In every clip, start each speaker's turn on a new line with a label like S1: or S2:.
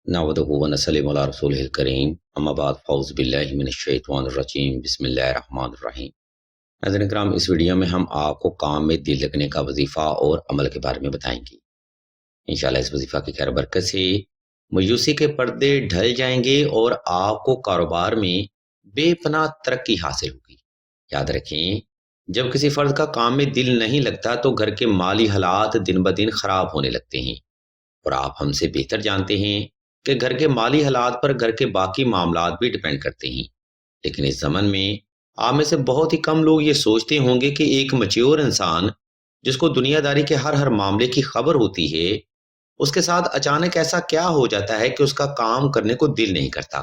S1: نحمدہ و نصلی علی رسولہ الکریم اما بعد فاعوذ باللہ من الشیطان الرجیم بسم اللہ الرحمن الرحیم۔ ناظرین کرام، اس ویڈیو میں ہم آپ کو کام میں دل لگنے کا وظیفہ اور عمل کے بارے میں بتائیں گے۔ انشاءاللہ اس وظیفہ کی خیر برکت سے مایوسی کے پردے ڈھل جائیں گے اور آپ کو کاروبار میں بے پناہ ترقی حاصل ہوگی۔ یاد رکھیں، جب کسی فرد کا کام میں دل نہیں لگتا تو گھر کے مالی حالات دن بدن خراب ہونے لگتے ہیں، اور آپ ہم سے بہتر جانتے ہیں کہ گھر کے مالی حالات پر گھر کے باقی معاملات بھی ڈیپینڈ کرتے ہیں۔ لیکن اس زمن میں آپ میں سے بہت ہی کم لوگ یہ سوچتے ہوں گے کہ ایک میچور انسان جس کو دنیا داری کے ہر معاملے کی خبر ہوتی ہے، اس کے ساتھ اچانک ایسا کیا ہو جاتا ہے کہ اس کا کام کرنے کو دل نہیں کرتا۔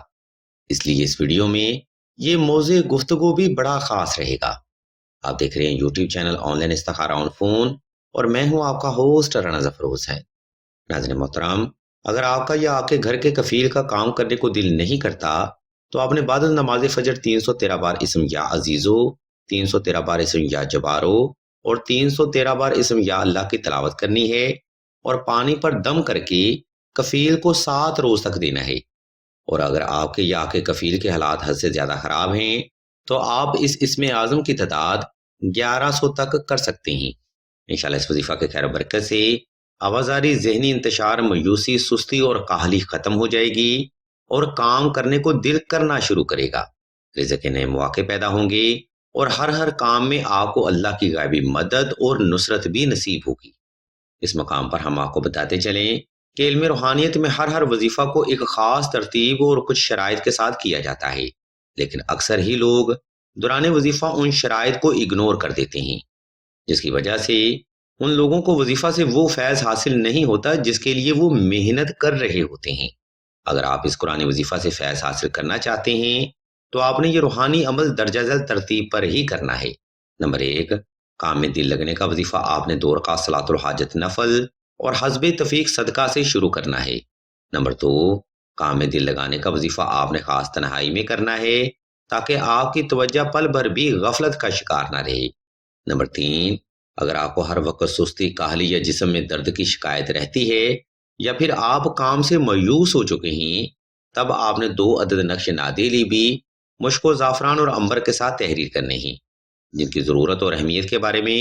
S1: اس لیے اس ویڈیو میں یہ موضوع گفتگو بھی بڑا خاص رہے گا۔ آپ دیکھ رہے ہیں یوٹیوب چینل آن لائن استخارہ آن فون، اور میں ہوں آپ کا ہوسٹ رانا ظفر حسین۔ ناظرین محترم، اگر آپ کا یا آپ کے گھر کے کفیل کا کام کرنے کو دل نہیں کرتا تو آپ نے بعد نماز فجر 313 بار اسم یا عزیزو، 313 بار اسم یا جبارو اور 313 بار اسم یا اللہ کی تلاوت کرنی ہے، اور پانی پر دم کر کے کفیل کو 7 روز تک دینا ہے۔ اور اگر آپ کے یا آپ کے کفیل کے حالات حد سے زیادہ خراب ہیں تو آپ اس اسم اعظم کی تعداد 1100 تک کر سکتے ہیں۔ انشاءاللہ اس وظیفہ کے خیر برکت سے آوازاری، ذہنی انتشار، مایوسی، سستی اور کاہلی ختم ہو جائے گی اور کام کرنے کو دل کرنا شروع کرے گا۔ رزق کے نئے مواقع پیدا ہوں گے اور ہر کام میں آپ کو اللہ کی غیبی مدد اور نصرت بھی نصیب ہوگی۔ اس مقام پر ہم آپ کو بتاتے چلیں کہ علم روحانیت میں ہر وظیفہ کو ایک خاص ترتیب اور کچھ شرائط کے ساتھ کیا جاتا ہے، لیکن اکثر ہی لوگ دوران وظیفہ ان شرائط کو اگنور کر دیتے ہیں، جس کی وجہ سے ان لوگوں کو وظیفہ سے وہ فیض حاصل نہیں ہوتا جس کے لیے وہ محنت کر رہے ہوتے ہیں۔ اگر آپ اس قرآن وظیفہ سے فیض حاصل کرنا چاہتے ہیں تو آپ نے یہ روحانی عمل درجہ ذیل ترتیب پر ہی کرنا ہے۔ نمبر 1، کام میں دل لگنے کا وظیفہ آپ نے 2 رکعت صلاۃ الحاجت نفل اور حسب توفیق صدقہ سے شروع کرنا ہے۔ نمبر 2، کام میں دل لگانے کا وظیفہ آپ نے خاص تنہائی میں کرنا ہے تاکہ آپ کی توجہ پل بھر بھی غفلت کا شکار نہ رہے۔ نمبر 3، اگر آپ کو ہر وقت سستی، کاہلی یا جسم میں درد کی شکایت رہتی ہے، یا پھر آپ کام سے مایوس ہو چکے ہیں، تب آپ نے 2 عدد نقش نادیلی بھی مشک و زعفران اور عنبر کے ساتھ تحریر کرنے ہیں، جن کی ضرورت اور اہمیت کے بارے میں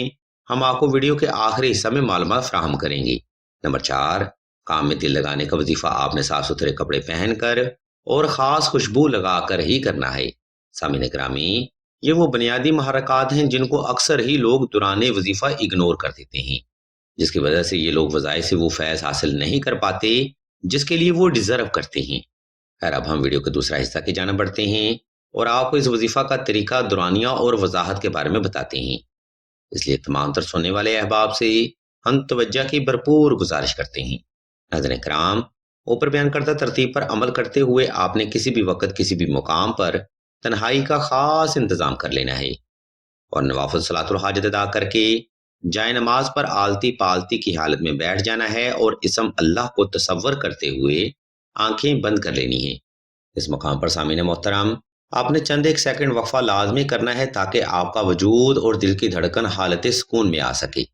S1: ہم آپ کو ویڈیو کے آخری حصہ میں معلومات فراہم کریں گے۔ نمبر 4، کام میں دل لگانے کا وظیفہ آپ نے صاف ستھرے کپڑے پہن کر اور خاص خوشبو لگا کر ہی کرنا ہے۔ سامعین گرامی، یہ وہ بنیادی محرکات ہیں جن کو اکثر ہی لوگ دوران وظیفہ اگنور کر دیتے ہیں، جس کی وجہ سے یہ لوگ وظائف سے وہ فیض حاصل نہیں کر پاتے جس کے لیے وہ ڈیزرو کرتے ہیں۔ خیر، اب ہم ویڈیو کے دوسرا حصہ کی جانب بڑھتے ہیں اور آپ کو اس وظیفہ کا طریقہ، دورانیہ اور وضاحت کے بارے میں بتاتے ہیں۔ اس لیے تمام تر سننے والے احباب سے ہم توجہ کی بھرپور گزارش کرتے ہیں۔ ناظرین کرام، اوپر بیان کردہ ترتیب پر عمل کرتے ہوئے آپ نے کسی بھی وقت کسی بھی مقام پر تنہائی کا خاص انتظام کر لینا ہے، اور نوافل صلاۃ الحاجت ادا کر کے جائے نماز پر آلتی پالتی کی حالت میں بیٹھ جانا ہے اور اسم اللہ کو تصور کرتے ہوئے آنکھیں بند کر لینی ہیں۔ اس مقام پر سامعین محترم، آپ نے چند ایک سیکنڈ وقفہ لازمی کرنا ہے تاکہ آپ کا وجود اور دل کی دھڑکن حالت سکون میں آ سکے۔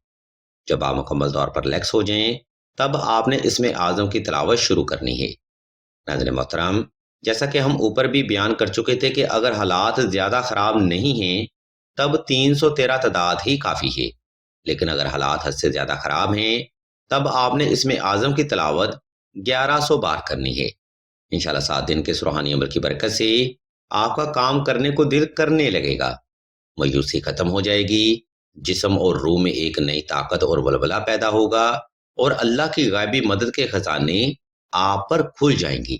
S1: جب آپ مکمل طور پر ریلیکس ہو جائیں تب آپ نے اسم اعظم کی تلاوت شروع کرنی ہے۔ ناظرین محترم، جیسا کہ ہم اوپر بھی بیان کر چکے تھے کہ اگر حالات زیادہ خراب نہیں ہیں تب 313 تعداد ہی کافی ہے، لیکن اگر حالات حد سے زیادہ خراب ہیں تب آپ نے اسم اعظم کی تلاوت 1100 بار کرنی ہے۔ انشاءاللہ 7 دن کے اس روحانی عمل کی برکت سے آپ کا کام کرنے کو دل کرنے لگے گا، مایوسی ختم ہو جائے گی، جسم اور روح میں ایک نئی طاقت اور ولولہ پیدا ہوگا، اور اللہ کی غیبی مدد کے خزانے آپ پر کھل جائیں گی۔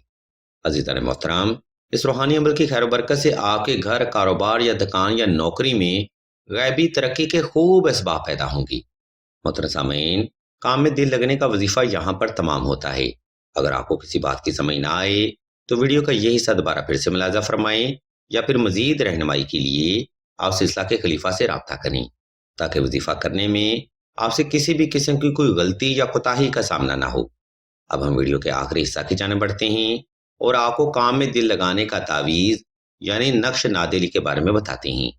S1: عزیزان محترم، اس روحانی عمل کی خیر و برکت سے آپ کے گھر، کاروبار یا دکان یا نوکری میں غیبی ترقی کے خوب اسباب پیدا ہوں گی۔ محترم سامعین، کام میں دل لگنے کا وظیفہ یہاں پر تمام ہوتا ہے۔ اگر آپ کو کسی بات کی سمجھ نہ آئے تو ویڈیو کا یہ حصہ دوبارہ پھر سے ملاحظہ فرمائیں، یا پھر مزید رہنمائی کے لیے آپ سلسلہ کے خلیفہ سے رابطہ کریں تاکہ وظیفہ کرنے میں آپ سے کسی بھی قسم کی کوئی غلطی یا کوتاہی کا سامنا نہ ہو۔ اب ہم ویڈیو کے آخری حصہ کی جانب بڑھتے ہیں اور آپ کو کام میں دل لگانے کا تعویذ یعنی نقش نادیلی کے بارے میں بتاتے ہیں،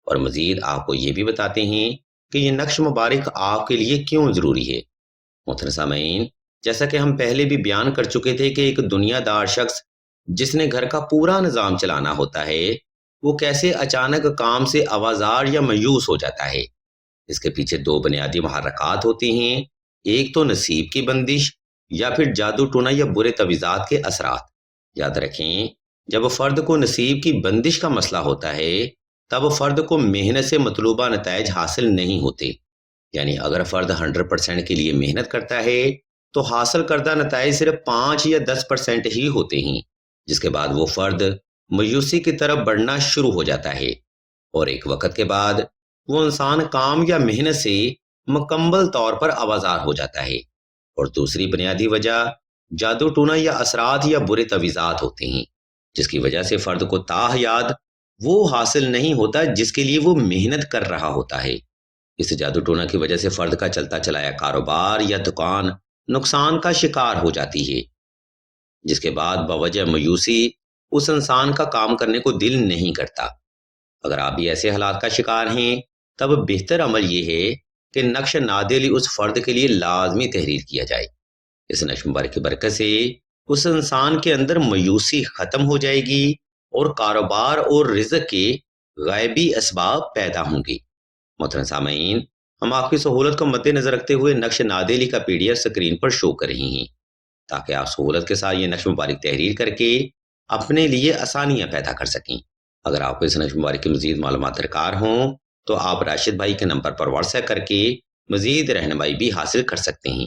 S1: اور مزید آپ کو یہ بھی بتاتے ہیں کہ یہ نقش مبارک آپ کے لیے کیوں ضروری ہے۔ محترم سامعین، جیسا کہ ہم پہلے بھی بیان کر چکے تھے کہ ایک دنیا دار شخص جس نے گھر کا پورا نظام چلانا ہوتا ہے وہ کیسے اچانک کام سے آوازار یا مایوس ہو جاتا ہے۔ اس کے پیچھے دو بنیادی محرکات ہوتے ہیں، ایک تو نصیب کی بندش یا پھر جادو ٹونا یا برے تویزات کے اثرات۔ یاد رکھیں، جب فرد کو نصیب کی بندش کا مسئلہ ہوتا ہے تب فرد کو محنت سے مطلوبہ نتائج حاصل نہیں ہوتے، یعنی اگر فرد 100% کے لیے محنت کرتا ہے تو حاصل کردہ نتائج صرف 5 یا 10% ہی ہوتے ہیں، جس کے بعد وہ فرد مایوسی کی طرف بڑھنا شروع ہو جاتا ہے، اور ایک وقت کے بعد وہ انسان کام یا محنت سے مکمل طور پر آوازار ہو جاتا ہے۔ اور دوسری بنیادی وجہ جادو ٹونا یا اثرات یا برے تویزات ہوتے ہیں، جس کی وجہ سے فرد کو تاحیات وہ حاصل نہیں ہوتا جس کے لیے وہ محنت کر رہا ہوتا ہے۔ اس جادو ٹونا کی وجہ سے فرد کا چلتا چلایا کاروبار یا دکان نقصان کا شکار ہو جاتی ہے، جس کے بعد بوجہ مایوسی اس انسان کا کام کرنے کو دل نہیں کرتا۔ اگر آپ بھی ایسے حالات کا شکار ہیں تب بہتر عمل یہ ہے کہ نقش نادلی اس فرد کے لیے لازمی تحریر کیا جائے۔ اس نقش مبارک کی برکت سے اس انسان کے اندر مایوسی ختم ہو جائے گی اور کاروبار اور رزق کے غیبی اسباب پیدا ہوں گے۔ محترم سامعین، ہم آپ کی سہولت کو مد نظر رکھتے ہوئے نقش نادلی کا PDF اسکرین پر شو کر رہے ہیں تاکہ آپ سہولت کے ساتھ یہ نقش مبارک تحریر کر کے اپنے لیے آسانیاں پیدا کر سکیں۔ اگر آپ کو اس نقش مبارک کی مزید معلومات درکار ہوں تو آپ راشد بھائی کے نمبر پر واٹس ایپ کر کے مزید رہنمائی بھی حاصل کر سکتے ہیں۔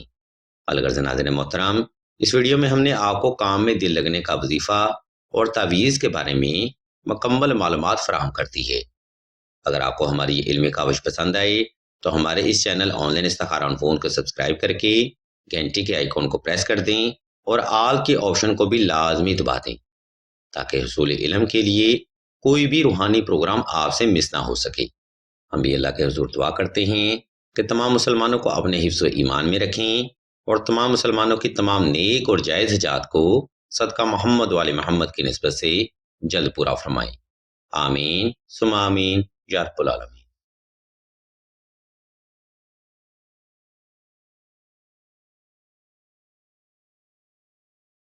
S1: الغرض ناظرین محترم، اس ویڈیو میں ہم نے آپ کو کام میں دل لگنے کا وظیفہ اور تعویذ کے بارے میں مکمل معلومات فراہم کرتی ہے۔ اگر آپ کو ہماری یہ علمی کاوش پسند آئے تو ہمارے اس چینل آن لائن استخارہ آن فون کو سبسکرائب کر کے گھنٹی کے آئیکن کو پریس کر دیں اور آل کے آپشن کو بھی لازمی دبا دیں تاکہ حصول علم کے لیے کوئی بھی روحانی پروگرام آپ سے مس نہ ہو سکے۔ ہم بھی اللہ کے حضور دعا کرتے ہیں کہ تمام مسلمانوں کو اپنے حفظ و ایمان میں رکھیں اور تمام مسلمانوں کی تمام نیک اور جائز حاجات کو صدقہ محمد وآل محمد کی نسبت سے جلد پورا فرمائیں۔ آمین ثم آمین یا رب العالمین۔